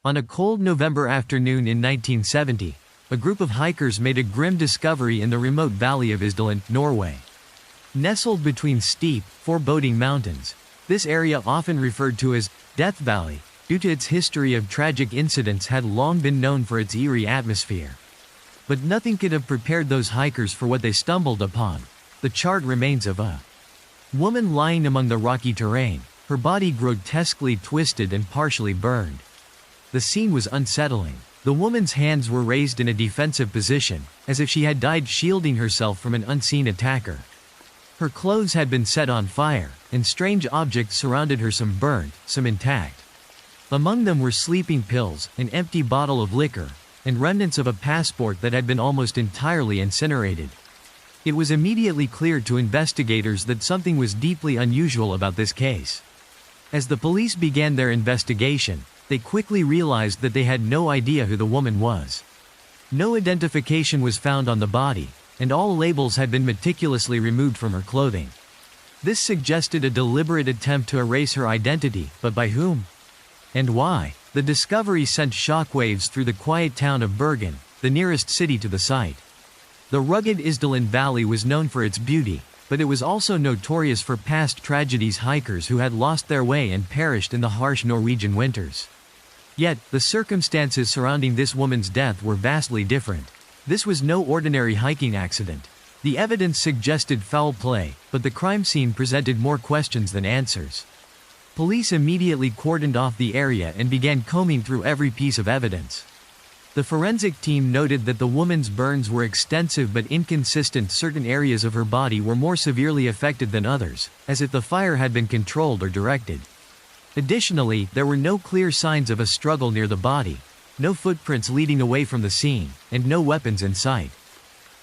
On a cold November afternoon in 1970, a group of hikers made a grim discovery in the remote valley of Isdal in Norway. Nestled between steep, foreboding mountains, this area, often referred to as Death Valley, due to its history of tragic incidents, had long been known for its eerie atmosphere. But nothing could have prepared those hikers for what they stumbled upon: the charred remains of a woman lying among the rocky terrain, her body grotesquely twisted and partially burned. The scene was unsettling. The woman's hands were raised in a defensive position, as if she had died shielding herself from an unseen attacker. Her clothes had been set on fire, and strange objects surrounded her, some burned, some intact. Among them were sleeping pills, an empty bottle of liquor, and remnants of a passport that had been almost entirely incinerated. It was immediately clear to investigators that something was deeply unusual about this case. As the police began their investigation, they quickly realized that they had no idea who the woman was. No identification was found on the body, and all labels had been meticulously removed from her clothing. This suggested a deliberate attempt to erase her identity, but by whom? And why? The discovery sent shockwaves through the quiet town of Bergen, the nearest city to the site. The rugged Isdal Valley was known for its beauty, but it was also notorious for past tragedies: hikers who had lost their way and perished in the harsh Norwegian winters. Yet, the circumstances surrounding this woman's death were vastly different. This was no ordinary hiking accident. The evidence suggested foul play, but the crime scene presented more questions than answers. Police immediately cordoned off the area and began combing through every piece of evidence. The forensic team noted that the woman's burns were extensive but inconsistent. Certain areas of her body were more severely affected than others, as if the fire had been controlled or directed. Additionally, there were no clear signs of a struggle near the body, no footprints leading away from the scene, and no weapons in sight.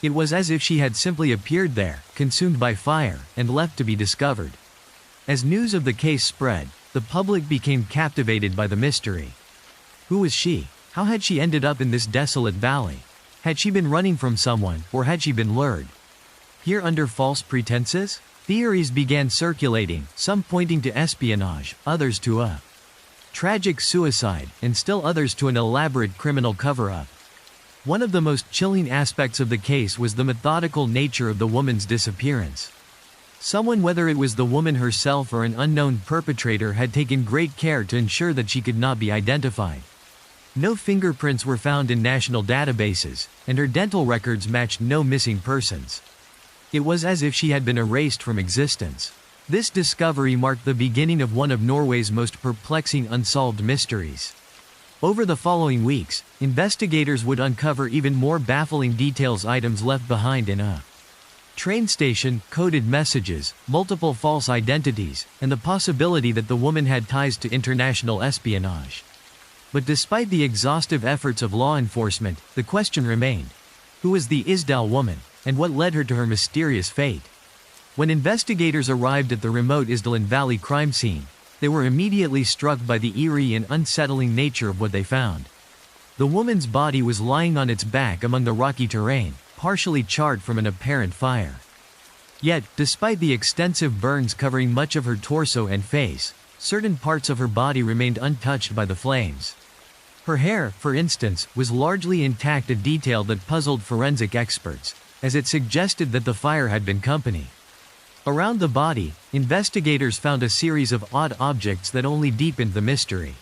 It was as if she had simply appeared there, consumed by fire, and left to be discovered. As news of the case spread, the public became captivated by the mystery. Who was she? How had she ended up in this desolate valley? Had she been running from someone, or had she been lured here under false pretenses? Theories began circulating, some pointing to espionage, others to a tragic suicide, and still others to an elaborate criminal cover-up. One of the most chilling aspects of the case was the methodical nature of the woman's disappearance. Someone, whether it was the woman herself or an unknown perpetrator, had taken great care to ensure that she could not be identified. No fingerprints were found in national databases, and her dental records matched no missing persons. It was as if she had been erased from existence. This discovery marked the beginning of one of Norway's most perplexing unsolved mysteries. Over the following weeks, investigators would uncover even more baffling details: items left behind in a train station, coded messages, multiple false identities, and the possibility that the woman had ties to international espionage. But despite the exhaustive efforts of law enforcement, the question remained: who was the Isdal woman, and what led her to her mysterious fate? When investigators arrived at the remote Isdal Valley crime scene, they were immediately struck by the eerie and unsettling nature of what they found. The woman's body was lying on its back among the rocky terrain, partially charred from an apparent fire. Yet, despite the extensive burns covering much of her torso and face, certain parts of her body remained untouched by the flames. Her hair, for instance, was largely intact, a detail that puzzled forensic experts, as it suggested that the fire had been company. Around the body, investigators found a series of odd objects that only deepened the mystery.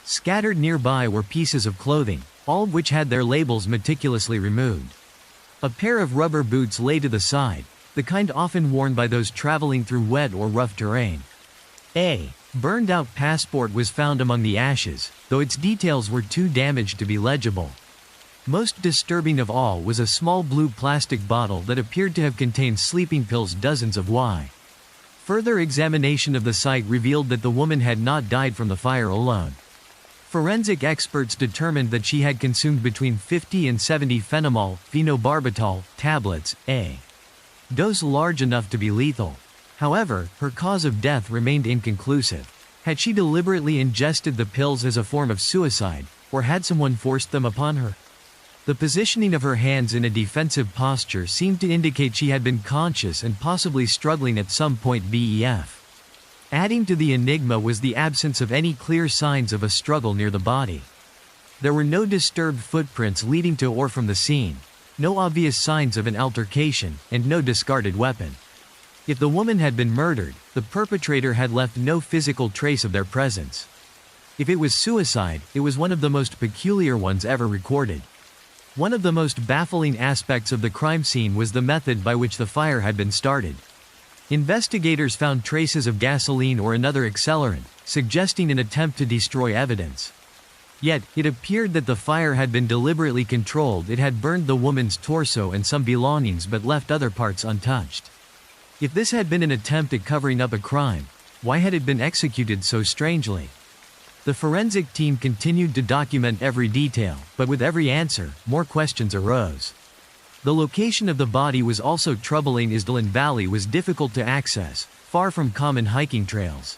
Scattered nearby were pieces of clothing, all of which had their labels meticulously removed. A pair of rubber boots lay to the side, the kind often worn by those traveling through wet or rough terrain. A burned-out passport was found among the ashes, though its details were too damaged to be legible. Most disturbing of all was a small blue plastic bottle that appeared to have contained sleeping pills, dozens of. Further examination of the site revealed that the woman had not died from the fire alone. Forensic experts determined that she had consumed between 50 and 70 phenobarbital tablets, a dose large enough to be lethal. However, her cause of death remained inconclusive. Had she deliberately ingested the pills as a form of suicide, or had someone forced them upon her? The positioning of her hands in a defensive posture seemed to indicate she had been conscious and possibly struggling at some point. Adding to the enigma was the absence of any clear signs of a struggle near the body. There were no disturbed footprints leading to or from the scene, no obvious signs of an altercation, and no discarded weapon. If the woman had been murdered, the perpetrator had left no physical trace of their presence. If it was suicide, it was one of the most peculiar ones ever recorded. One of the most baffling aspects of the crime scene was the method by which the fire had been started. Investigators found traces of gasoline or another accelerant, suggesting an attempt to destroy evidence. Yet, it appeared that the fire had been deliberately controlled. It had burned the woman's torso and some belongings but left other parts untouched. If this had been an attempt at covering up a crime, why had it been executed so strangely? The forensic team continued to document every detail, but with every answer, more questions arose. The location of the body was also troubling. Isdal Valley was difficult to access, far from common hiking trails.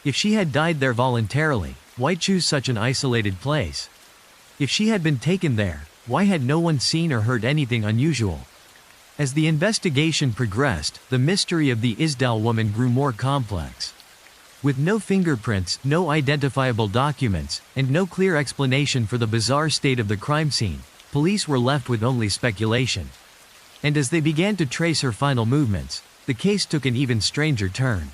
If she had died there voluntarily, why choose such an isolated place? If she had been taken there, why had no one seen or heard anything unusual? As the investigation progressed, the mystery of the Isdal woman grew more complex. With no fingerprints, no identifiable documents, and no clear explanation for the bizarre state of the crime scene, police were left with only speculation. And as they began to trace her final movements, the case took an even stranger turn.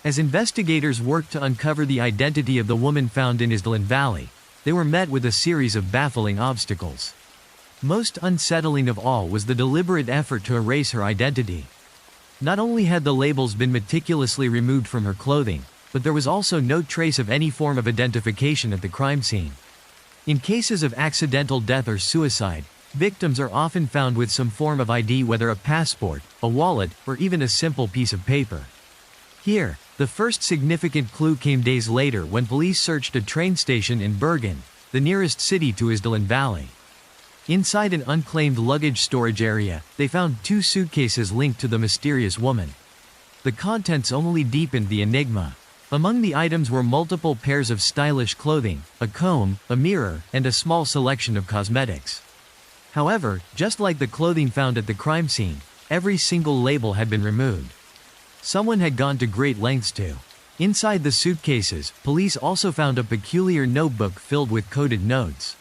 As investigators worked to uncover the identity of the woman found in Isdal Valley, they were met with a series of baffling obstacles. Most unsettling of all was the deliberate effort to erase her identity. Not only had the labels been meticulously removed from her clothing, but there was also no trace of any form of identification at the crime scene. In cases of accidental death or suicide, victims are often found with some form of ID, whether a passport, a wallet, or even a simple piece of paper. Here, the first significant clue came days later when police searched a train station in Bergen, the nearest city to Isdal Valley. Inside an unclaimed luggage storage area, they found 2 suitcases linked to the mysterious woman. The contents only deepened the enigma. Among the items were multiple pairs of stylish clothing, a comb, a mirror, and a small selection of cosmetics. However, just like the clothing found at the crime scene, every single label had been removed. Someone had gone to great lengths to. Inside the suitcases, police also found a peculiar notebook filled with coded notes.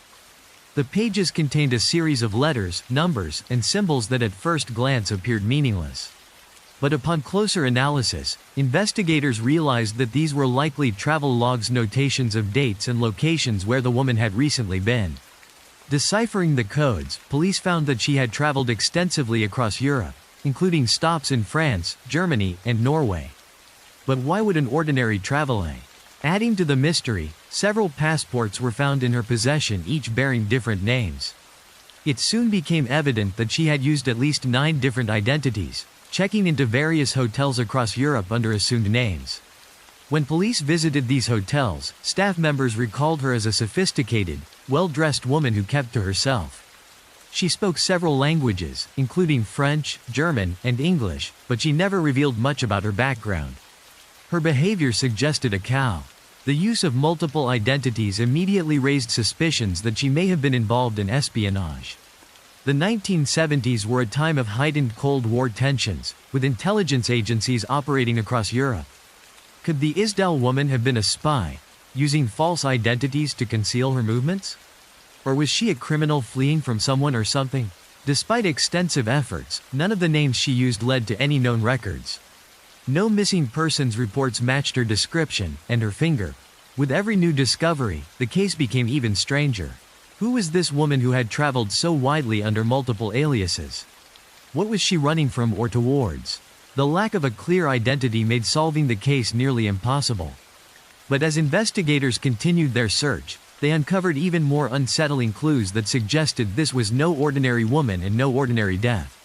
The pages contained a series of letters, numbers, and symbols that at first glance appeared meaningless. But upon closer analysis, investigators realized that these were likely travel logs, notations of dates and locations where the woman had recently been. Deciphering the codes, police found that she had traveled extensively across Europe, including stops in France, Germany, and Norway. But why would an ordinary traveler? Adding to the mystery, several passports were found in her possession, each bearing different names. It soon became evident that she had used at least 9 different identities, checking into various hotels across Europe under assumed names. When police visited these hotels, staff members recalled her as a sophisticated, well-dressed woman who kept to herself. She spoke several languages, including French, German, and English, but she never revealed much about her background. Her behavior suggested a cow. The use of multiple identities immediately raised suspicions that she may have been involved in espionage. The 1970s were a time of heightened Cold War tensions, with intelligence agencies operating across Europe. Could the Isdal woman have been a spy, using false identities to conceal her movements? Or was she a criminal fleeing from someone or something? Despite extensive efforts, none of the names she used led to any known records. No missing persons reports matched her description, and her finger. With every new discovery, the case became even stranger. Who was this woman who had traveled so widely under multiple aliases? What was she running from or towards? The lack of a clear identity made solving the case nearly impossible. But as investigators continued their search, they uncovered even more unsettling clues that suggested this was no ordinary woman and no ordinary death.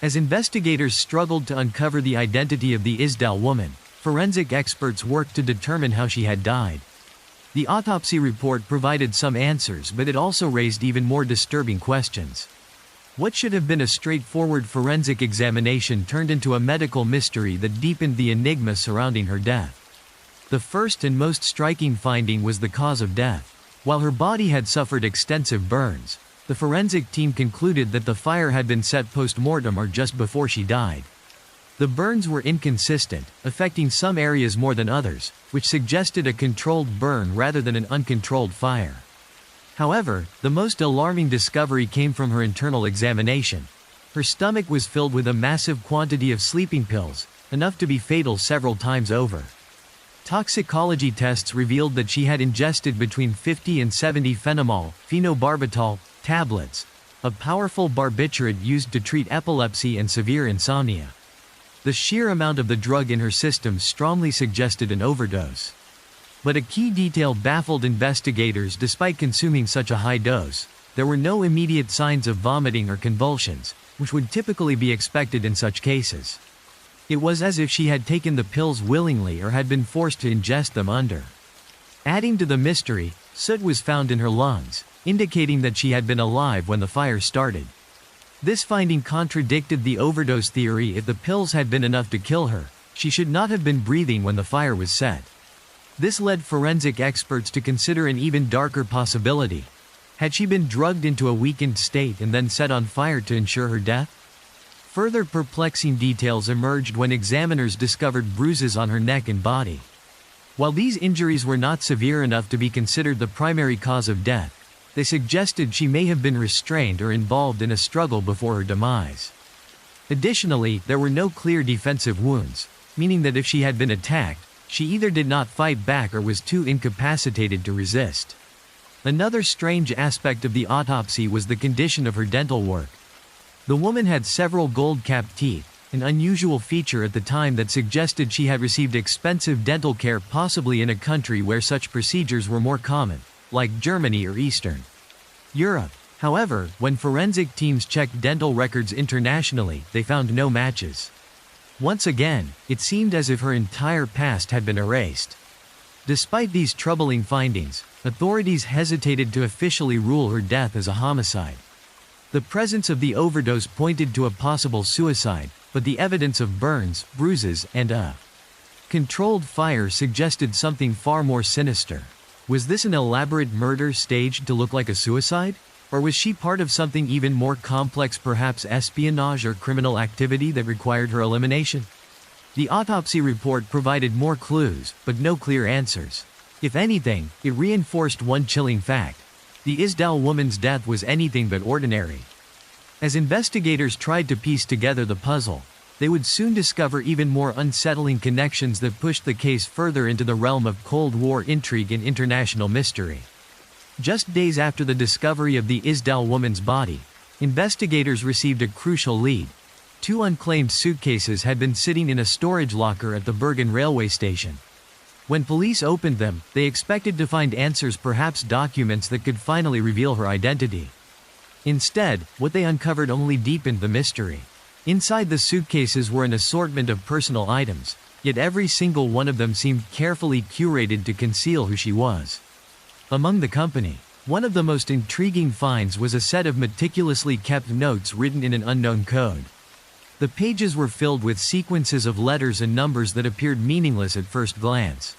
As investigators struggled to uncover the identity of the Isdal woman, forensic experts worked to determine how she had died. The autopsy report provided some answers, but it also raised even more disturbing questions. What should have been a straightforward forensic examination turned into a medical mystery that deepened the enigma surrounding her death. The first and most striking finding was the cause of death. While her body had suffered extensive burns, the forensic team concluded that the fire had been set post-mortem or just before she died. The burns were inconsistent, affecting some areas more than others, which suggested a controlled burn rather than an uncontrolled fire. However, the most alarming discovery came from her internal examination. Her stomach was filled with a massive quantity of sleeping pills, enough to be fatal several times over. Toxicology tests revealed that she had ingested between 50 and 70 phenobarbital tablets, a powerful barbiturate used to treat epilepsy and severe insomnia. The sheer amount of the drug in her system strongly suggested an overdose. But a key detail baffled investigators. Despite consuming such a high dose, there were no immediate signs of vomiting or convulsions, which would typically be expected in such cases. It was as if she had taken the pills willingly or had been forced to ingest them under. Adding to the mystery, soot was found in her lungs, indicating that she had been alive when the fire started. This finding contradicted the overdose theory. If the pills had been enough to kill her, she should not have been breathing when the fire was set. This led forensic experts to consider an even darker possibility. Had she been drugged into a weakened state and then set on fire to ensure her death? Further perplexing details emerged when examiners discovered bruises on her neck and body. While these injuries were not severe enough to be considered the primary cause of death, they suggested she may have been restrained or involved in a struggle before her demise. Additionally, there were no clear defensive wounds, meaning that if she had been attacked, she either did not fight back or was too incapacitated to resist. Another strange aspect of the autopsy was the condition of her dental work. The woman had several gold-capped teeth, an unusual feature at the time that suggested she had received expensive dental care, possibly in a country where such procedures were more common, like Germany or Eastern Europe. However, when forensic teams checked dental records internationally, they found no matches. Once again, it seemed as if her entire past had been erased. Despite these troubling findings, authorities hesitated to officially rule her death as a homicide. The presence of the overdose pointed to a possible suicide, but the evidence of burns, bruises, and a controlled fire suggested something far more sinister. Was this an elaborate murder staged to look like a suicide? Or was she part of something even more complex, perhaps espionage or criminal activity that required her elimination? The autopsy report provided more clues, but no clear answers. If anything, it reinforced one chilling fact: the Isdal woman's death was anything but ordinary. As investigators tried to piece together the puzzle, they would soon discover even more unsettling connections that pushed the case further into the realm of Cold War intrigue and international mystery. Just days after the discovery of the Isdal woman's body, investigators received a crucial lead. 2 unclaimed suitcases had been sitting in a storage locker at the Bergen railway station. When police opened them, they expected to find answers, perhaps documents that could finally reveal her identity. Instead, what they uncovered only deepened the mystery. Inside the suitcases were an assortment of personal items, yet every single one of them seemed carefully curated to conceal who she was. Among the company, one of the most intriguing finds was a set of meticulously kept notes written in an unknown code. The pages were filled with sequences of letters and numbers that appeared meaningless at first glance.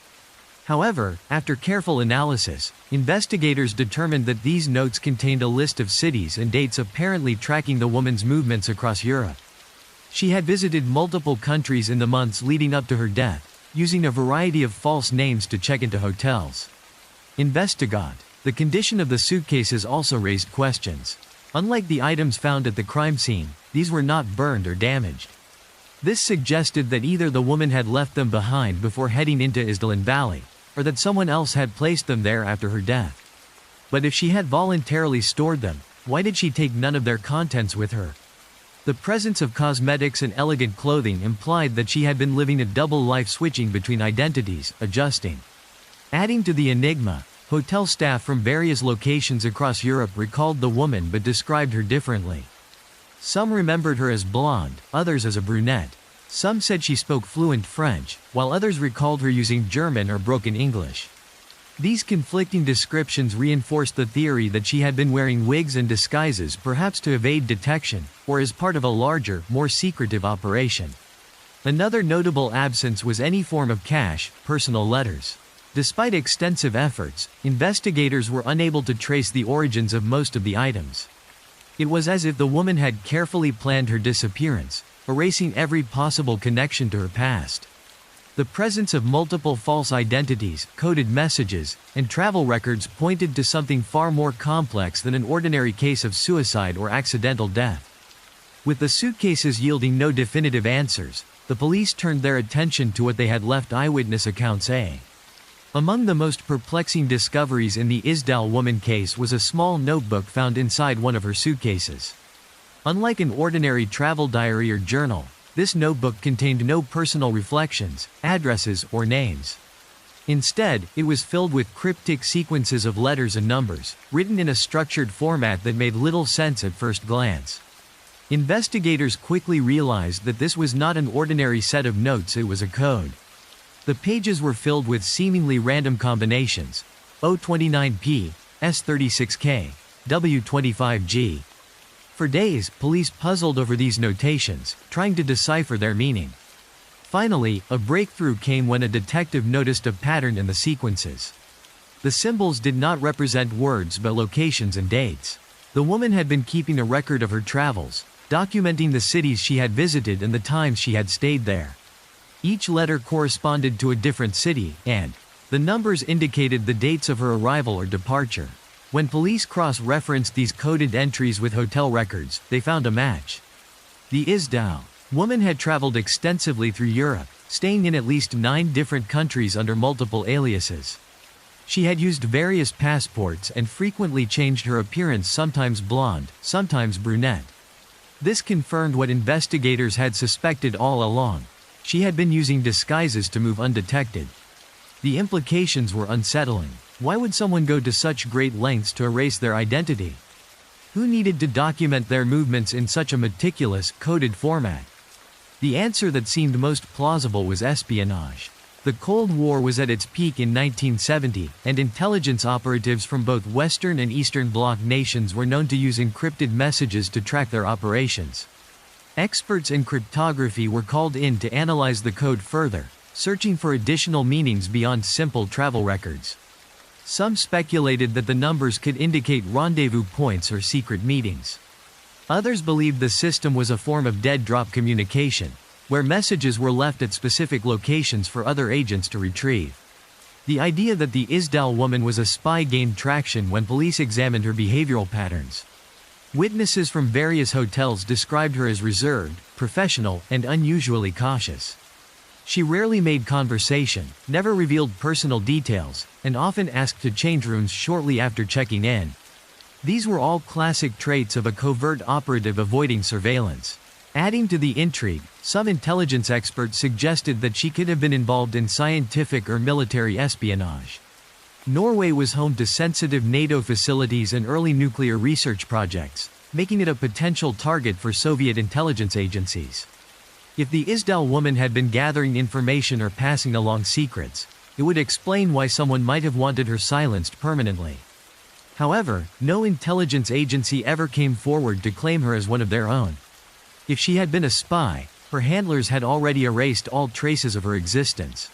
However, after careful analysis, investigators determined that these notes contained a list of cities and dates apparently tracking the woman's movements across Europe. She had visited multiple countries in the months leading up to her death, using a variety of false names to check into hotels. The condition of the suitcases also raised questions. Unlike the items found at the crime scene, these were not burned or damaged. This suggested that either the woman had left them behind before heading into Isdal Valley, or that someone else had placed them there after her death. But if she had voluntarily stored them, why did she take none of their contents with her? The presence of cosmetics and elegant clothing implied that she had been living a double life, switching between identities, adjusting. Adding to the enigma, hotel staff from various locations across Europe recalled the woman but described her differently. Some remembered her as blonde, others as a brunette. Some said she spoke fluent French, while others recalled her using German or broken English. These conflicting descriptions reinforced the theory that she had been wearing wigs and disguises, perhaps to evade detection, or as part of a larger, more secretive operation. Another notable absence was any form of cash, personal letters. Despite extensive efforts, investigators were unable to trace the origins of most of the items. It was as if the woman had carefully planned her disappearance, erasing every possible connection to her past. The presence of multiple false identities, coded messages, and travel records pointed to something far more complex than an ordinary case of suicide or accidental death. With the suitcases yielding no definitive answers, the police turned their attention to what they had left eyewitness accounts say. Among the most perplexing discoveries in the Isdal woman case was a small notebook found inside one of her suitcases. Unlike an ordinary travel diary or journal, this notebook contained no personal reflections, addresses, or names. Instead, it was filled with cryptic sequences of letters and numbers, written in a structured format that made little sense at first glance. Investigators quickly realized that this was not an ordinary set of notes, it was a code. The pages were filled with seemingly random combinations: O29P, S36K, W25G. For days, police puzzled over these notations, trying to decipher their meaning. Finally, a breakthrough came when a detective noticed a pattern in the sequences. The symbols did not represent words but locations and dates. The woman had been keeping a record of her travels, documenting the cities she had visited and the times she had stayed there. Each letter corresponded to a different city, and the numbers indicated the dates of her arrival or departure. When police cross-referenced these coded entries with hotel records, they found a match. The Isdal woman had traveled extensively through Europe, staying in at least 9 different countries under multiple aliases. She had used various passports and frequently changed her appearance, sometimes blonde, sometimes brunette. This confirmed what investigators had suspected all along. She had been using disguises to move undetected. The implications were unsettling. Why would someone go to such great lengths to erase their identity? Who needed to document their movements in such a meticulous, coded format? The answer that seemed most plausible was espionage. The Cold War was at its peak in 1970, and intelligence operatives from both Western and Eastern Bloc nations were known to use encrypted messages to track their operations. Experts in cryptography were called in to analyze the code further, searching for additional meanings beyond simple travel records. Some speculated that the numbers could indicate rendezvous points or secret meetings. Others believed the system was a form of dead-drop communication, where messages were left at specific locations for other agents to retrieve. The idea that the Isdal woman was a spy gained traction when police examined her behavioral patterns. Witnesses from various hotels described her as reserved, professional, and unusually cautious. She rarely made conversation, never revealed personal details, and often asked to change rooms shortly after checking in. These were all classic traits of a covert operative avoiding surveillance. Adding to the intrigue, some intelligence experts suggested that she could have been involved in scientific or military espionage. Norway was home to sensitive NATO facilities and early nuclear research projects, making it a potential target for Soviet intelligence agencies. If the Isdal woman had been gathering information or passing along secrets, it would explain why someone might have wanted her silenced permanently. However, no intelligence agency ever came forward to claim her as one of their own. If she had been a spy, her handlers had already erased all traces of her existence.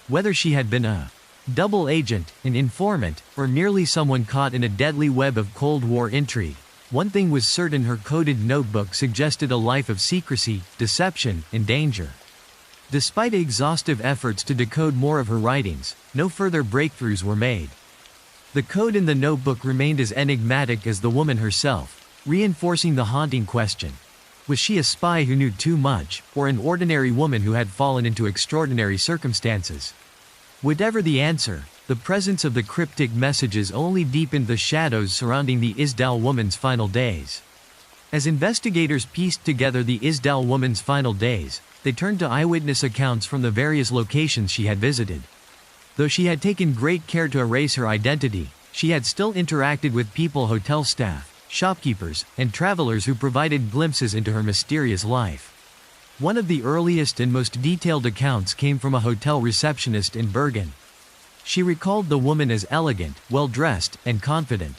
Whether she had been a double agent, an informant, or merely someone caught in a deadly web of Cold War intrigue, one thing was certain: her coded notebook suggested a life of secrecy, deception, and danger. Despite exhaustive efforts to decode more of her writings, no further breakthroughs were made. The code in the notebook remained as enigmatic as the woman herself, reinforcing the haunting question: was she a spy who knew too much, or an ordinary woman who had fallen into extraordinary circumstances? Whatever the answer, the presence of the cryptic messages only deepened the shadows surrounding the Isdal woman's final days. As investigators pieced together the Isdal woman's final days, they turned to eyewitness accounts from the various locations she had visited. Though she had taken great care to erase her identity, she had still interacted with people, hotel staff, shopkeepers, and travelers who provided glimpses into her mysterious life. One of the earliest and most detailed accounts came from a hotel receptionist in Bergen. She recalled the woman as elegant, well-dressed, and confident.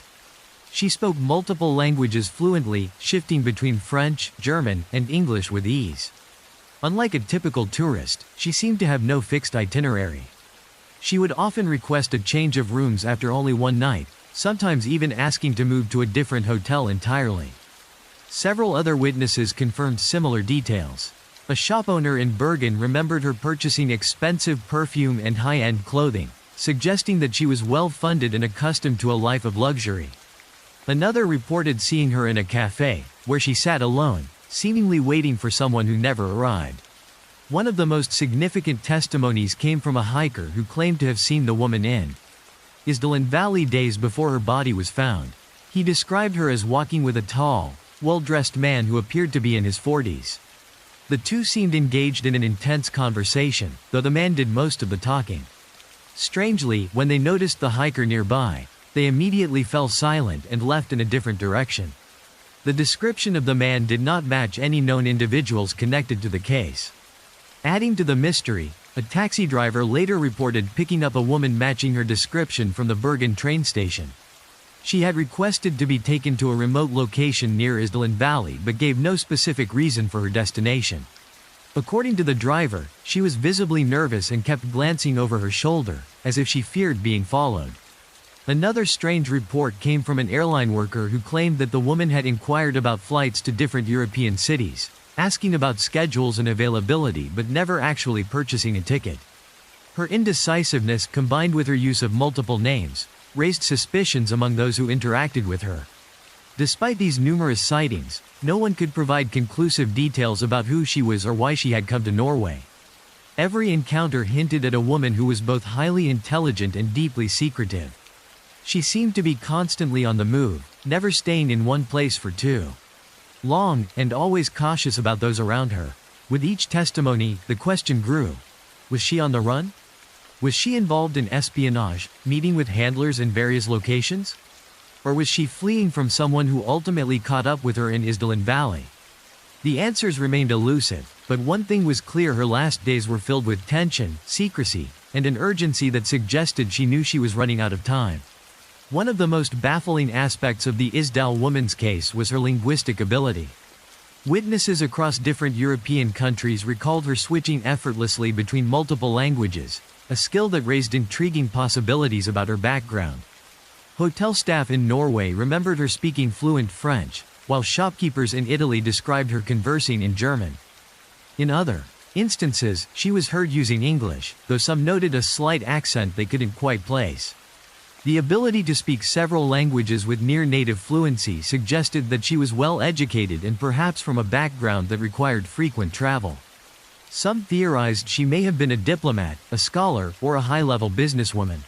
She spoke multiple languages fluently, shifting between French, German, and English with ease. Unlike a typical tourist, she seemed to have no fixed itinerary. She would often request a change of rooms after only one night, sometimes even asking to move to a different hotel entirely. Several other witnesses confirmed similar details. A shop owner in Bergen remembered her purchasing expensive perfume and high-end clothing, suggesting that she was well-funded and accustomed to a life of luxury. Another reported seeing her in a cafe, where she sat alone, seemingly waiting for someone who never arrived. One of the most significant testimonies came from a hiker who claimed to have seen the woman in Isdal Valley days before her body was found. He described her as walking with a tall, well-dressed man who appeared to be in his 40s. The two seemed engaged in an intense conversation, though the man did most of the talking. Strangely, when they noticed the hiker nearby, they immediately fell silent and left in a different direction. The description of the man did not match any known individuals connected to the case. Adding to the mystery, a taxi driver later reported picking up a woman matching her description from the Bergen train station. She had requested to be taken to a remote location near Isdal Valley but gave no specific reason for her destination. According to the driver, she was visibly nervous and kept glancing over her shoulder, as if she feared being followed. Another strange report came from an airline worker who claimed that the woman had inquired about flights to different European cities, asking about schedules and availability but never actually purchasing a ticket. Her indecisiveness combined with her use of multiple names raised suspicions among those who interacted with her. Despite these numerous sightings, no one could provide conclusive details about who she was or why she had come to Norway. Every encounter hinted at a woman who was both highly intelligent and deeply secretive. She seemed to be constantly on the move, never staying in one place for too long, and always cautious about those around her. With each testimony, the question grew: was she on the run? Was she involved in espionage, meeting with handlers in various locations? Or was she fleeing from someone who ultimately caught up with her in Isdal Valley? The answers remained elusive, but one thing was clear: her last days were filled with tension, secrecy, and an urgency that suggested she knew she was running out of time. One of the most baffling aspects of the Isdal woman's case was her linguistic ability. Witnesses across different European countries recalled her switching effortlessly between multiple languages, a skill that raised intriguing possibilities about her background. Hotel staff in Norway remembered her speaking fluent French, while shopkeepers in Italy described her conversing in German. In other instances, she was heard using English, though some noted a slight accent they couldn't quite place. The ability to speak several languages with near-native fluency suggested that she was well-educated and perhaps from a background that required frequent travel. Some theorized she may have been a diplomat, a scholar, or a high-level businesswoman.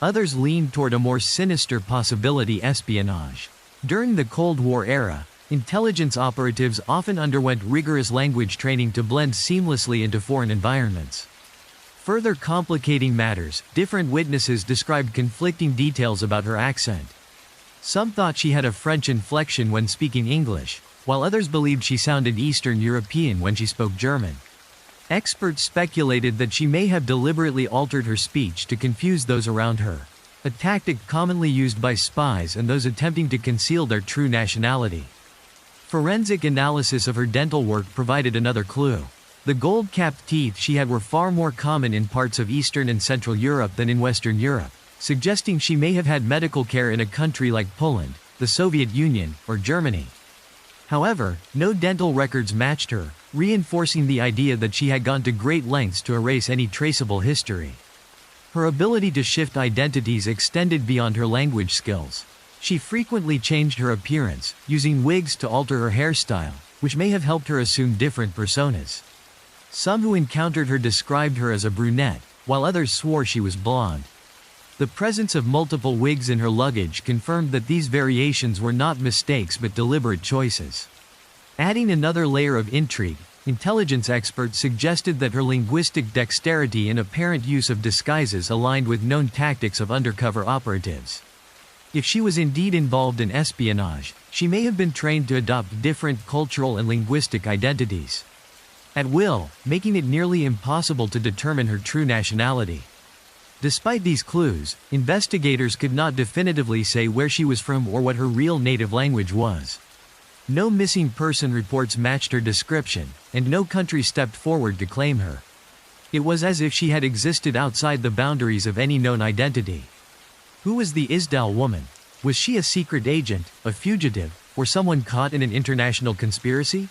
Others leaned toward a more sinister possibility: espionage. During the Cold War era, intelligence operatives often underwent rigorous language training to blend seamlessly into foreign environments. Further complicating matters, different witnesses described conflicting details about her accent. Some thought she had a French inflection when speaking English, while others believed she sounded Eastern European when she spoke German. Experts speculated that she may have deliberately altered her speech to confuse those around her, a tactic commonly used by spies and those attempting to conceal their true nationality. Forensic analysis of her dental work provided another clue. The gold-capped teeth she had were far more common in parts of Eastern and Central Europe than in Western Europe, suggesting she may have had medical care in a country like Poland, the Soviet Union, or Germany. However, no dental records matched her, reinforcing the idea that she had gone to great lengths to erase any traceable history. Her ability to shift identities extended beyond her language skills. She frequently changed her appearance, using wigs to alter her hairstyle, which may have helped her assume different personas. Some who encountered her described her as a brunette, while others swore she was blonde. The presence of multiple wigs in her luggage confirmed that these variations were not mistakes but deliberate choices. Adding another layer of intrigue, intelligence experts suggested that her linguistic dexterity and apparent use of disguises aligned with known tactics of undercover operatives. If she was indeed involved in espionage, she may have been trained to adopt different cultural and linguistic identities at will, making it nearly impossible to determine her true nationality. Despite these clues, investigators could not definitively say where she was from or what her real native language was. No missing person reports matched her description, and no country stepped forward to claim her. It was as if she had existed outside the boundaries of any known identity. Who was the Isdal woman? Was she a secret agent, a fugitive, or someone caught in an international conspiracy?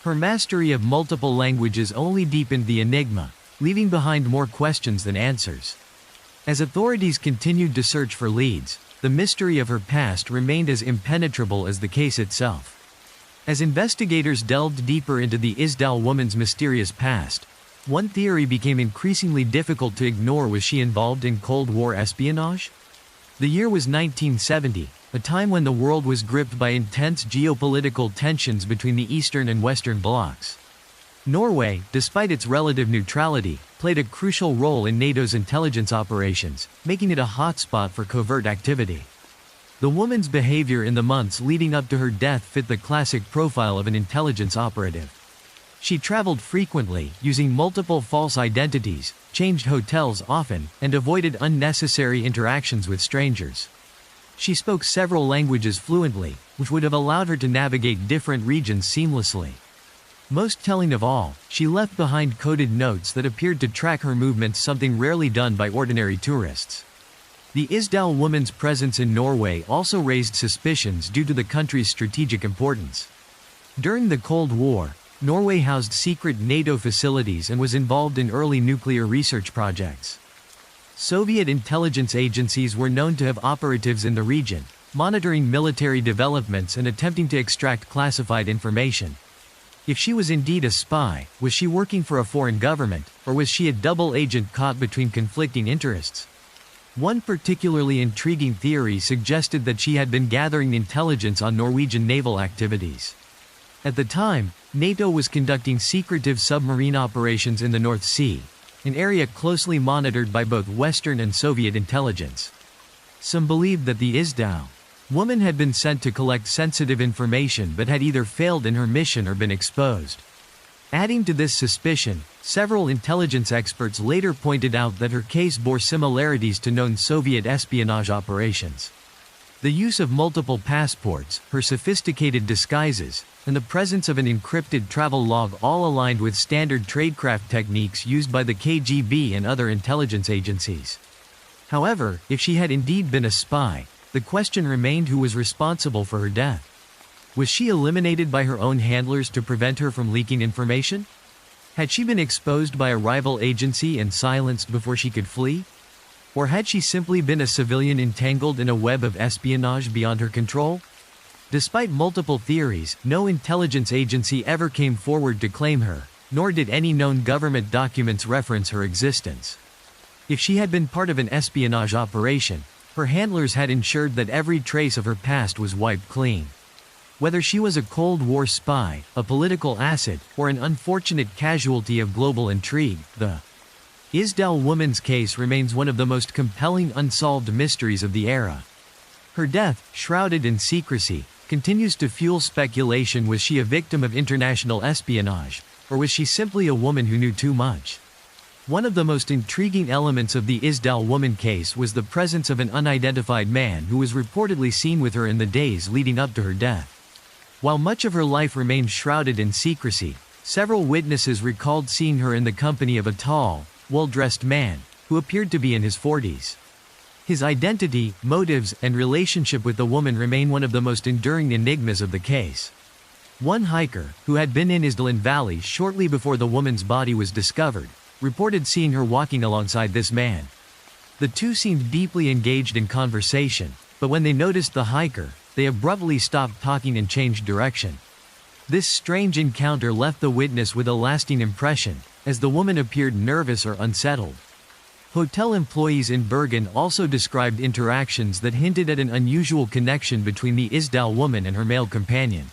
Her mastery of multiple languages only deepened the enigma, leaving behind more questions than answers. As authorities continued to search for leads, the mystery of her past remained as impenetrable as the case itself. As investigators delved deeper into the Isdal woman's mysterious past, one theory became increasingly difficult to ignore: was she involved in Cold War espionage? The year was 1970, a time when the world was gripped by intense geopolitical tensions between the Eastern and Western blocs. Norway, despite its relative neutrality, played a crucial role in NATO's intelligence operations, making it a hotspot for covert activity. The woman's behavior in the months leading up to her death fit the classic profile of an intelligence operative. She traveled frequently, using multiple false identities, changed hotels often, and avoided unnecessary interactions with strangers. She spoke several languages fluently, which would have allowed her to navigate different regions seamlessly. Most telling of all, she left behind coded notes that appeared to track her movements, something rarely done by ordinary tourists. The Isdal woman's presence in Norway also raised suspicions due to the country's strategic importance. During the Cold War, Norway housed secret NATO facilities and was involved in early nuclear research projects. Soviet intelligence agencies were known to have operatives in the region, monitoring military developments and attempting to extract classified information. If she was indeed a spy, was she working for a foreign government, or was she a double agent caught between conflicting interests? One particularly intriguing theory suggested that she had been gathering intelligence on Norwegian naval activities. At the time, NATO was conducting secretive submarine operations in the North Sea, an area closely monitored by both Western and Soviet intelligence. Some believed that the Isdal woman had been sent to collect sensitive information but had either failed in her mission or been exposed. Adding to this suspicion, several intelligence experts later pointed out that her case bore similarities to known Soviet espionage operations. The use of multiple passports, her sophisticated disguises, and the presence of an encrypted travel log all aligned with standard tradecraft techniques used by the KGB and other intelligence agencies. However, if she had indeed been a spy, the question remained who was responsible for her death. Was she eliminated by her own handlers to prevent her from leaking information? Had she been exposed by a rival agency and silenced before she could flee? Or had she simply been a civilian entangled in a web of espionage beyond her control? Despite multiple theories, no intelligence agency ever came forward to claim her, nor did any known government documents reference her existence. If she had been part of an espionage operation, her handlers had ensured that every trace of her past was wiped clean. Whether she was a Cold War spy, a political asset, or an unfortunate casualty of global intrigue, the Isdal woman's case remains one of the most compelling unsolved mysteries of the era. Her death, shrouded in secrecy, continues to fuel speculation. Was she a victim of international espionage, or was she simply a woman who knew too much? One of the most intriguing elements of the Isdal woman case was the presence of an unidentified man who was reportedly seen with her in the days leading up to her death. While much of her life remained shrouded in secrecy, several witnesses recalled seeing her in the company of a tall, well-dressed man, who appeared to be in his 40s. His identity, motives, and relationship with the woman remain one of the most enduring enigmas of the case. One hiker, who had been in Isdal Valley shortly before the woman's body was discovered, reported seeing her walking alongside this man. The two seemed deeply engaged in conversation, but when they noticed the hiker, they abruptly stopped talking and changed direction. This strange encounter left the witness with a lasting impression, as the woman appeared nervous or unsettled. Hotel employees in Bergen also described interactions that hinted at an unusual connection between the Isdal woman and her male companion.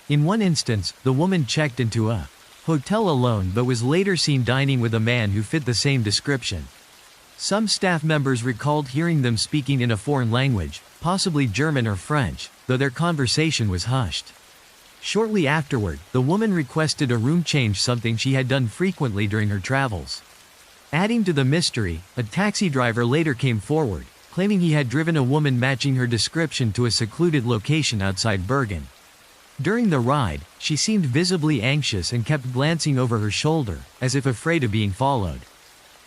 In one instance, the woman checked into a hotel alone but was later seen dining with a man who fit the same description. Some staff members recalled hearing them speaking in a foreign language, possibly German or French, though their conversation was hushed. Shortly afterward, the woman requested a room change, something she had done frequently during her travels. Adding to the mystery, a taxi driver later came forward, claiming he had driven a woman matching her description to a secluded location outside Bergen. During the ride, she seemed visibly anxious and kept glancing over her shoulder, as if afraid of being followed.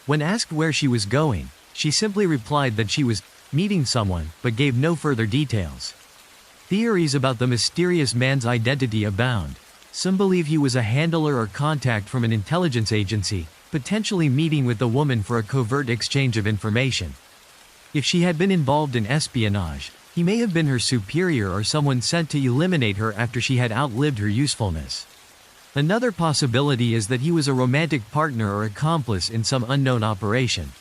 When asked where she was going, she simply replied that she was meeting someone, but gave no further details. Theories about the mysterious man's identity abound. Some believe he was a handler or contact from an intelligence agency, potentially meeting with the woman for a covert exchange of information. If she had been involved in espionage, he may have been her superior or someone sent to eliminate her after she had outlived her usefulness. Another possibility is that he was a romantic partner or accomplice in some unknown operation.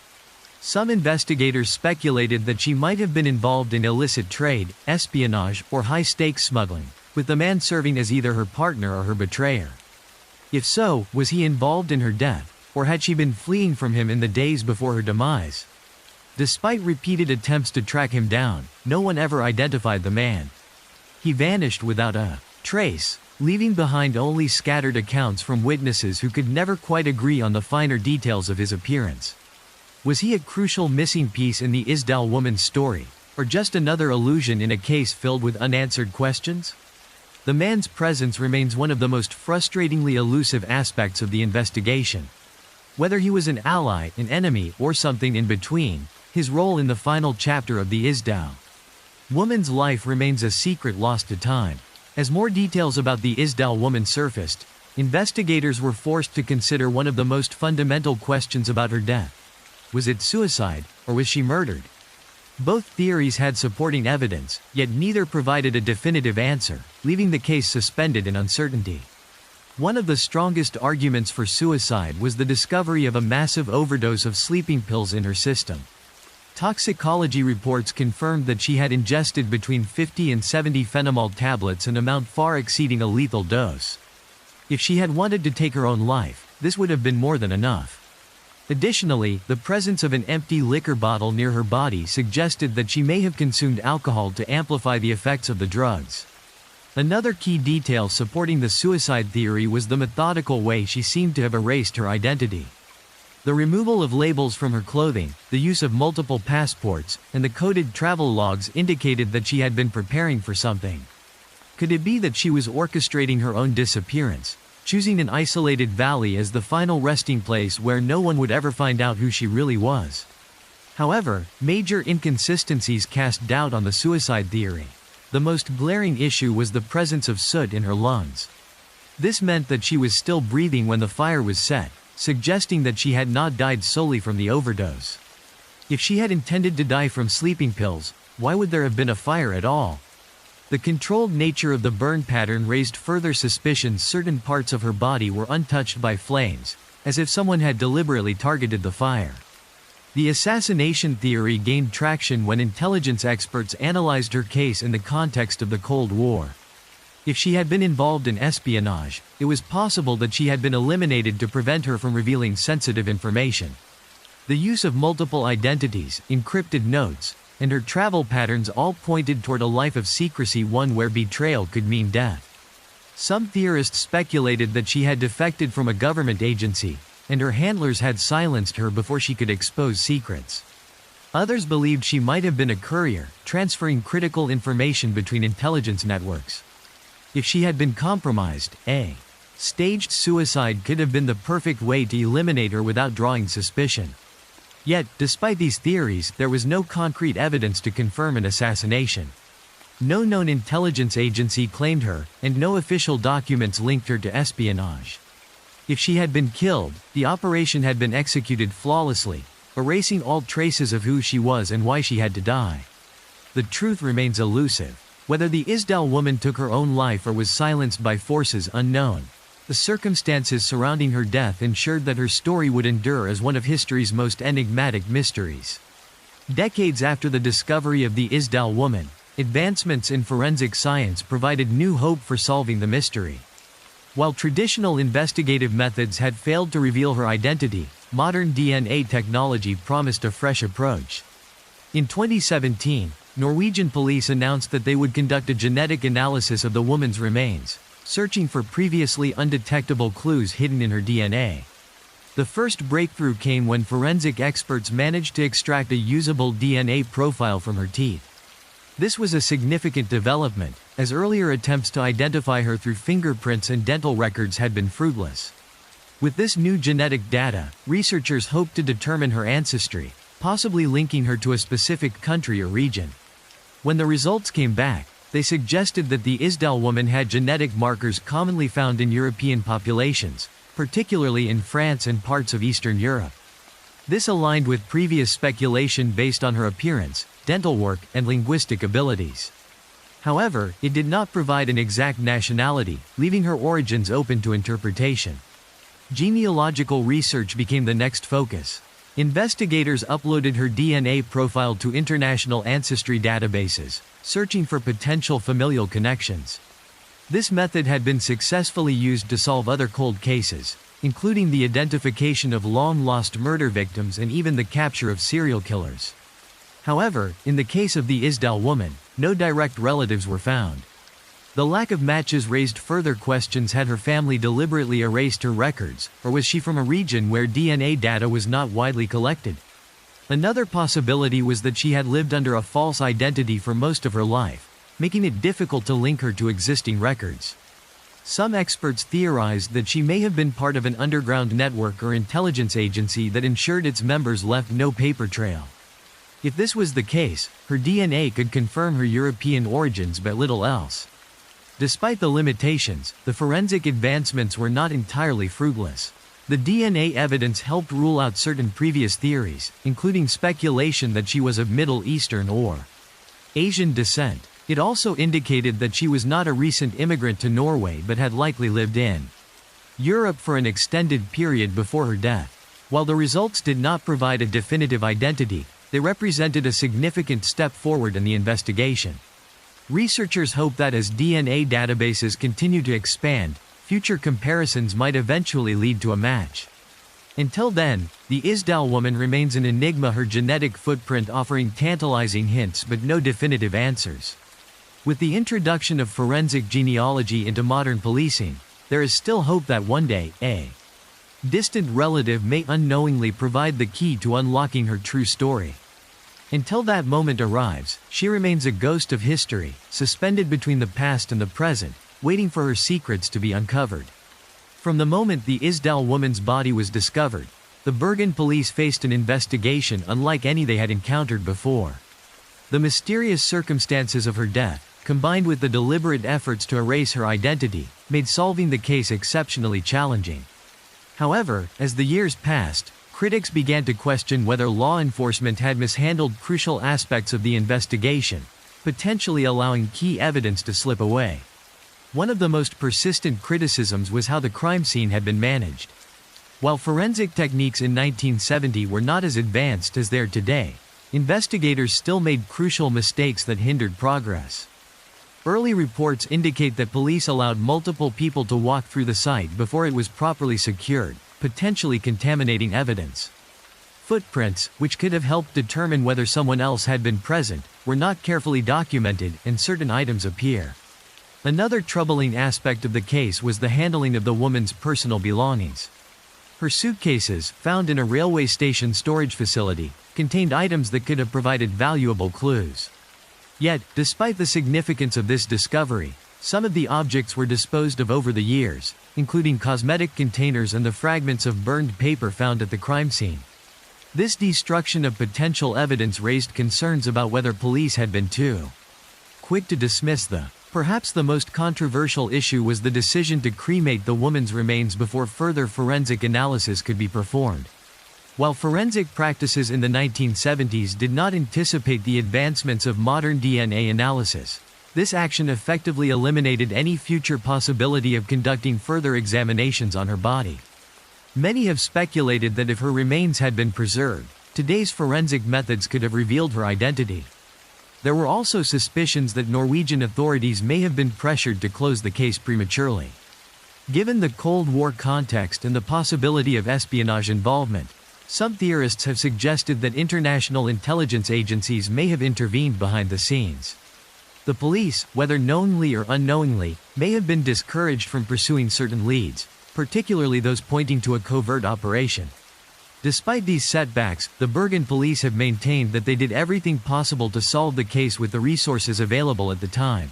Some investigators speculated that she might have been involved in illicit trade, espionage, or high-stakes smuggling, with the man serving as either her partner or her betrayer. If so, was he involved in her death, or had she been fleeing from him in the days before her demise? Despite repeated attempts to track him down, no one ever identified the man. He vanished without a trace, leaving behind only scattered accounts from witnesses who could never quite agree on the finer details of his appearance. Was he a crucial missing piece in the Isdal woman's story, or just another illusion in a case filled with unanswered questions? The man's presence remains one of the most frustratingly elusive aspects of the investigation. Whether he was an ally, an enemy, or something in between, his role in the final chapter of the Isdal woman's life remains a secret lost to time. As more details about the Isdal woman surfaced, investigators were forced to consider one of the most fundamental questions about her death. Was it suicide, or was she murdered? Both theories had supporting evidence, yet neither provided a definitive answer, leaving the case suspended in uncertainty. One of the strongest arguments for suicide was the discovery of a massive overdose of sleeping pills in her system. Toxicology reports confirmed that she had ingested between 50 and 70 phenomal tablets, an amount far exceeding a lethal dose. If she had wanted to take her own life, this would have been more than enough. Additionally, the presence of an empty liquor bottle near her body suggested that she may have consumed alcohol to amplify the effects of the drugs. Another key detail supporting the suicide theory was the methodical way she seemed to have erased her identity. The removal of labels from her clothing, the use of multiple passports, and the coded travel logs indicated that she had been preparing for something. Could it be that she was orchestrating her own disappearance, choosing an isolated valley as the final resting place where no one would ever find out who she really was? However, major inconsistencies cast doubt on the suicide theory. The most glaring issue was the presence of soot in her lungs. This meant that she was still breathing when the fire was set, suggesting that she had not died solely from the overdose. If she had intended to die from sleeping pills, why would there have been a fire at all? The controlled nature of the burn pattern raised further suspicions certain parts of her body were untouched by flames, as if someone had deliberately targeted the fire. The assassination theory gained traction when intelligence experts analyzed her case in the context of the Cold War. If she had been involved in espionage, it was possible that she had been eliminated to prevent her from revealing sensitive information. The use of multiple identities, encrypted notes, and her travel patterns all pointed toward a life of secrecy, one where betrayal could mean death. Some theorists speculated that she had defected from a government agency, and her handlers had silenced her before she could expose secrets. Others believed she might have been a courier, transferring critical information between intelligence networks. If she had been compromised, a staged suicide could have been the perfect way to eliminate her without drawing suspicion. Yet, despite these theories, there was no concrete evidence to confirm an assassination. No known intelligence agency claimed her, and no official documents linked her to espionage. If she had been killed, the operation had been executed flawlessly, erasing all traces of who she was and why she had to die. The truth remains elusive. Whether the Isdal woman took her own life or was silenced by forces unknown, the circumstances surrounding her death ensured that her story would endure as one of history's most enigmatic mysteries. Decades after the discovery of the Isdal woman, advancements in forensic science provided new hope for solving the mystery. While traditional investigative methods had failed to reveal her identity, modern DNA technology promised a fresh approach. In 2017, Norwegian police announced that they would conduct a genetic analysis of the woman's remains, searching for previously undetectable clues hidden in her DNA. The first breakthrough came when forensic experts managed to extract a usable DNA profile from her teeth. This was a significant development, as earlier attempts to identify her through fingerprints and dental records had been fruitless. With this new genetic data, researchers hoped to determine her ancestry, possibly linking her to a specific country or region. When the results came back, They suggested that the Isdal woman had genetic markers commonly found in European populations, particularly in France and parts of Eastern Europe. This aligned with previous speculation based on her appearance, dental work, and linguistic abilities. However, it did not provide an exact nationality, leaving her origins open to interpretation. Genealogical research became the next focus. Investigators uploaded her DNA profile to international ancestry databases, searching for potential familial connections. This method had been successfully used to solve other cold cases, including the identification of long-lost murder victims and even the capture of serial killers. However, in the case of the Isdal woman, no direct relatives were found. The lack of matches raised further questions: had her family deliberately erased her records, or was she from a region where DNA data was not widely collected? Another possibility was that she had lived under a false identity for most of her life, making it difficult to link her to existing records. Some experts theorized that she may have been part of an underground network or intelligence agency that ensured its members left no paper trail. If this was the case, her DNA could confirm her European origins but little else. Despite the limitations, the forensic advancements were not entirely fruitless. The DNA evidence helped rule out certain previous theories, including speculation that she was of Middle Eastern or Asian descent. It also indicated that she was not a recent immigrant to Norway but had likely lived in Europe for an extended period before her death. While the results did not provide a definitive identity, they represented a significant step forward in the investigation. Researchers hope that as DNA databases continue to expand, future comparisons might eventually lead to a match. Until then, the Isdal woman remains an enigma, her genetic footprint offering tantalizing hints but no definitive answers. With the introduction of forensic genealogy into modern policing, there is still hope that one day, a distant relative may unknowingly provide the key to unlocking her true story. Until that moment arrives, she remains a ghost of history, suspended between the past and the present, waiting for her secrets to be uncovered. From the moment the Isdal woman's body was discovered, the Bergen police faced an investigation unlike any they had encountered before. The mysterious circumstances of her death, combined with the deliberate efforts to erase her identity, made solving the case exceptionally challenging. However, as the years passed, critics began to question whether law enforcement had mishandled crucial aspects of the investigation, potentially allowing key evidence to slip away. One of the most persistent criticisms was how the crime scene had been managed. While forensic techniques in 1970 were not as advanced as they are today, investigators still made crucial mistakes that hindered progress. Early reports indicate that police allowed multiple people to walk through the site before it was properly secured, potentially contaminating evidence. Footprints, which could have helped determine whether someone else had been present, were not carefully documented, and certain items appear. Another troubling aspect of the case was the handling of the woman's personal belongings. Her suitcases, found in a railway station storage facility, contained items that could have provided valuable clues. Yet, despite the significance of this discovery, some of the objects were disposed of over the years, including cosmetic containers and the fragments of burned paper found at the crime scene. This destruction of potential evidence raised concerns about whether police had been too quick to dismiss perhaps the most controversial issue was the decision to cremate the woman's remains before further forensic analysis could be performed. While forensic practices in the 1970s did not anticipate the advancements of modern DNA analysis, this action effectively eliminated any future possibility of conducting further examinations on her body. Many have speculated that if her remains had been preserved, today's forensic methods could have revealed her identity. There were also suspicions that Norwegian authorities may have been pressured to close the case prematurely. Given the Cold War context and the possibility of espionage involvement, some theorists have suggested that international intelligence agencies may have intervened behind the scenes. The police, whether knowingly or unknowingly, may have been discouraged from pursuing certain leads, particularly those pointing to a covert operation. Despite these setbacks, the Bergen police have maintained that they did everything possible to solve the case with the resources available at the time.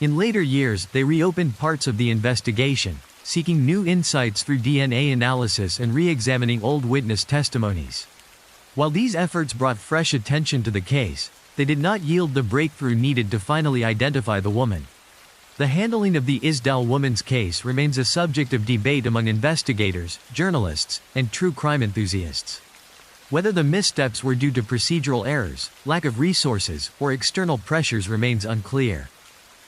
In later years, they reopened parts of the investigation, seeking new insights through DNA analysis and re-examining old witness testimonies. While these efforts brought fresh attention to the case, they did not yield the breakthrough needed to finally identify the woman. The handling of the Isdal woman's case remains a subject of debate among investigators, journalists, and true crime enthusiasts. Whether the missteps were due to procedural errors, lack of resources, or external pressures remains unclear.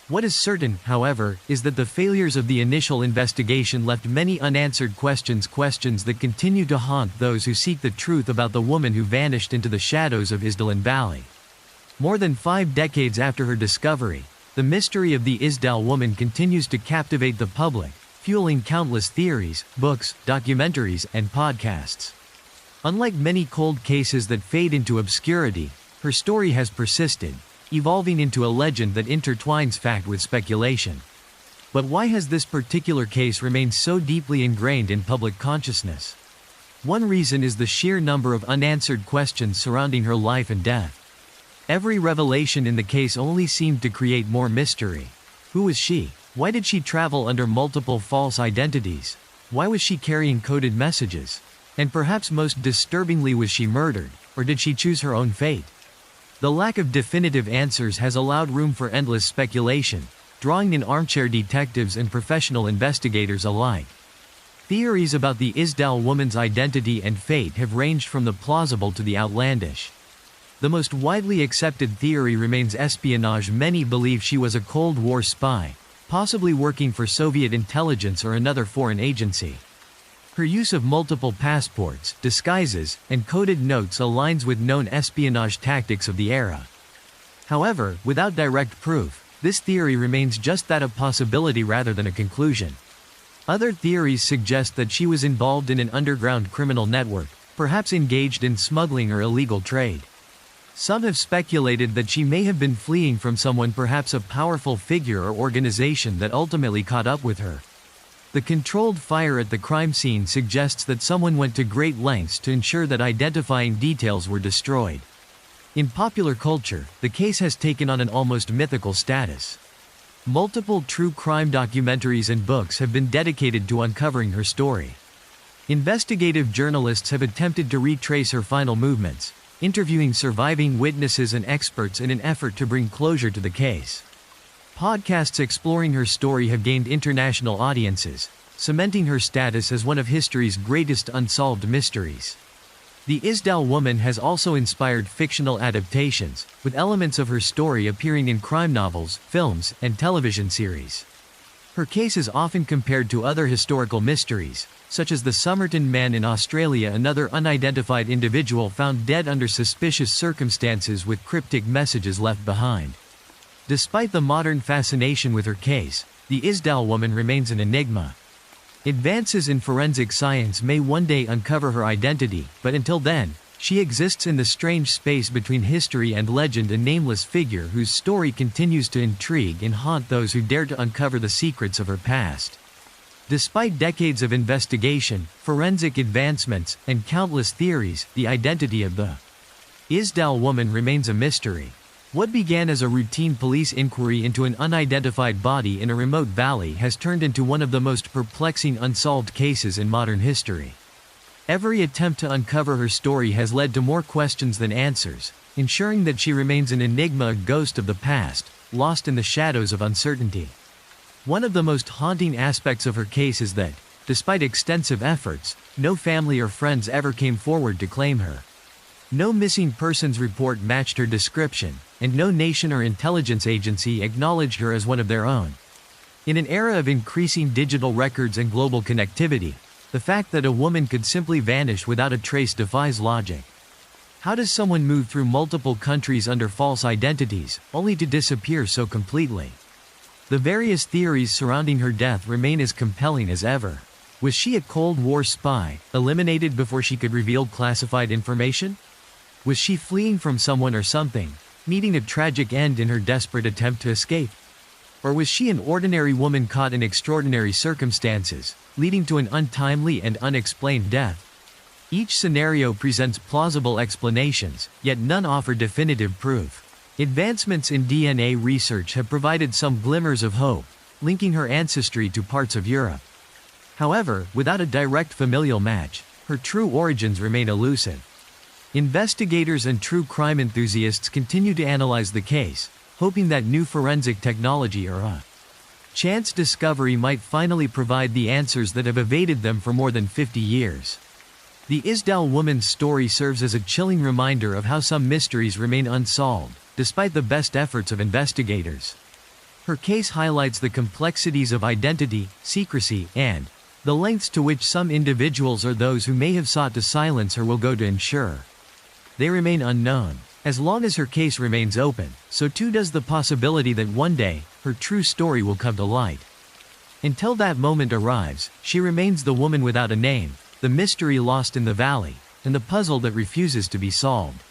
What is certain, however, is that the failures of the initial investigation left many unanswered questions that continue to haunt those who seek the truth about the woman who vanished into the shadows of Isdal Valley. More than 5 decades after her discovery, the mystery of the Isdal woman continues to captivate the public, fueling countless theories, books, documentaries, and podcasts. Unlike many cold cases that fade into obscurity, her story has persisted, evolving into a legend that intertwines fact with speculation. But why has this particular case remained so deeply ingrained in public consciousness? One reason is the sheer number of unanswered questions surrounding her life and death. Every revelation in the case only seemed to create more mystery. Who was she? Why did she travel under multiple false identities? Why was she carrying coded messages? And perhaps most disturbingly, was she murdered, or did she choose her own fate? The lack of definitive answers has allowed room for endless speculation, drawing in armchair detectives and professional investigators alike. Theories about the Isdal woman's identity and fate have ranged from the plausible to the outlandish. The most widely accepted theory remains espionage. Many believe she was a Cold War spy, possibly working for Soviet intelligence or another foreign agency. Her use of multiple passports, disguises, and coded notes aligns with known espionage tactics of the era. However, without direct proof, this theory remains just that, a possibility rather than a conclusion. Other theories suggest that she was involved in an underground criminal network, perhaps engaged in smuggling or illegal trade. Some have speculated that she may have been fleeing from someone, perhaps a powerful figure or organization that ultimately caught up with her. The controlled fire at the crime scene suggests that someone went to great lengths to ensure that identifying details were destroyed. In popular culture, the case has taken on an almost mythical status. Multiple true crime documentaries and books have been dedicated to uncovering her story. Investigative journalists have attempted to retrace her final movements, interviewing surviving witnesses and experts in an effort to bring closure to the case. Podcasts exploring her story have gained international audiences, cementing her status as one of history's greatest unsolved mysteries. The Isdal woman has also inspired fictional adaptations, with elements of her story appearing in crime novels, films, and television series. Her case is often compared to other historical mysteries, such as the Somerton Man in Australia, another unidentified individual found dead under suspicious circumstances with cryptic messages left behind. Despite the modern fascination with her case, the Isdal woman remains an enigma. Advances in forensic science may one day uncover her identity, but until then, she exists in the strange space between history and legend, a nameless figure whose story continues to intrigue and haunt those who dare to uncover the secrets of her past. Despite decades of investigation, forensic advancements, and countless theories, the identity of the Isdal woman remains a mystery. What began as a routine police inquiry into an unidentified body in a remote valley has turned into one of the most perplexing unsolved cases in modern history. Every attempt to uncover her story has led to more questions than answers, ensuring that she remains an enigma, a ghost of the past, lost in the shadows of uncertainty. One of the most haunting aspects of her case is that, despite extensive efforts, no family or friends ever came forward to claim her. No missing persons report matched her description, and no nation or intelligence agency acknowledged her as one of their own. In an era of increasing digital records and global connectivity, the fact that a woman could simply vanish without a trace defies logic. How does someone move through multiple countries under false identities, only to disappear so completely? The various theories surrounding her death remain as compelling as ever. Was she a Cold War spy, eliminated before she could reveal classified information? Was she fleeing from someone or something, meeting a tragic end in her desperate attempt to escape? Or was she an ordinary woman caught in extraordinary circumstances, leading to an untimely and unexplained death? Each scenario presents plausible explanations, yet none offer definitive proof. Advancements in DNA research have provided some glimmers of hope, linking her ancestry to parts of Europe. However, without a direct familial match, her true origins remain elusive. Investigators and true crime enthusiasts continue to analyze the case, hoping that new forensic technology or a chance discovery might finally provide the answers that have evaded them for more than 50 years. The Isdal woman's story serves as a chilling reminder of how some mysteries remain unsolved, despite the best efforts of investigators. Her case highlights the complexities of identity, secrecy, and the lengths to which some individuals or those who may have sought to silence her will go to ensure they remain unknown. As long as her case remains open, so too does the possibility that one day, her true story will come to light. Until that moment arrives, she remains the woman without a name, the mystery lost in the valley, and the puzzle that refuses to be solved.